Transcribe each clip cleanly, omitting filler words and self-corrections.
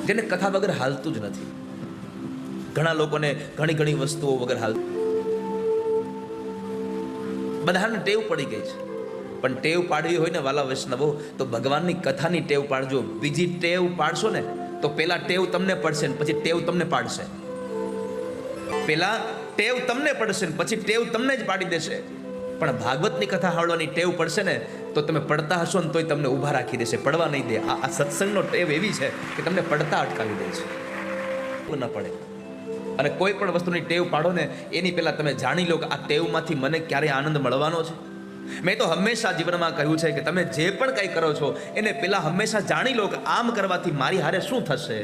જેને કથા વગર હાલતું જ નથી. ઘણા લોકોને ઘણી ઘણી વસ્તુઓ વગર હાલ, બધાને ટેવ પડી ગઈ છે. પણ ટેવ પાડવી હોય ને વાલા વૈષ્ણવો, તો ભગવાનની કથાની ટેવ પાડજો. બીજી ટેવ પાડશો ને તો પેલા ટેવ તમને પડશે ને પછી ટેવ તમને પાડશે. પેલા ટેવ તમને પડશે ને પછી ટેવ તમને જ પાડી દેશે. પણ ભાગવતની કથા સાંભળવાની ટેવ પડશે ને તો તમે પડતા હશો ને તોય તમને ઊભા રાખી દેશે, પડવા નહીં દે. આ સત્સંગનો ટેવ એવી છે કે તમને પડતા અટકાવી દે છે, ન પડે. અને કોઈ પણ વસ્તુની ટેવ પાડો ને એની પહેલા તમે જાણી લો કે આ ટેવમાંથી મને ક્યારે આનંદ મળવાનો છે. મેં તો હંમેશા જીવનમાં કહ્યું છે કે તમે જે પણ કંઈ કરો છો એને પહેલા હંમેશા જાણી લો કે આમ કરવાથી મારી હારે શું થશે.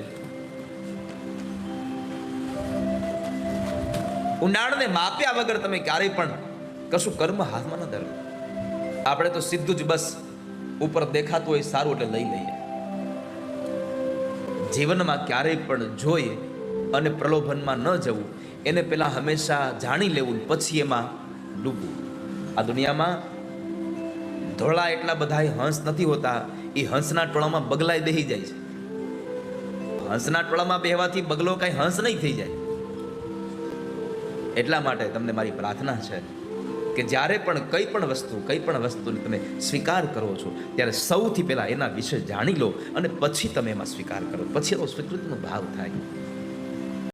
ઊંડાણને માપ્યા વગર તમે ક્યારેય પણ કશું કર્મ હાથમાં ન ધરો. આપણે તો સીધું જ બસ ઉપર દેખાતું હોય સારું એટલે લઈ લઈએ. જીવનમાં ક્યારેય પણ જોઈ અને પ્રલોભનમાં ન જવું, એને પહેલા હંમેશા જાણી લેવું, પછી એમાં ડૂબવું. આ દુનિયામાં ધોળા એટલા બધા હંસ નથી હોતા, એ હંસના ટોળામાં બગલાય બેહી જાય છે. હંસના ટોળામાં બેહવાથી બગલો કઈ હંસ નહીં થઈ જાય. એટલા માટે તમને મારી પ્રાર્થના છે કે જ્યારે પણ કઈ પણ વસ્તુને તમે સ્વીકાર કરો છો ત્યારે સૌથી પહેલા એના વિશે જાણી લો અને પછી તમે એમાં સ્વીકાર કરો, પછી એનો સ્વીકૃતિનો ભાવ થાય.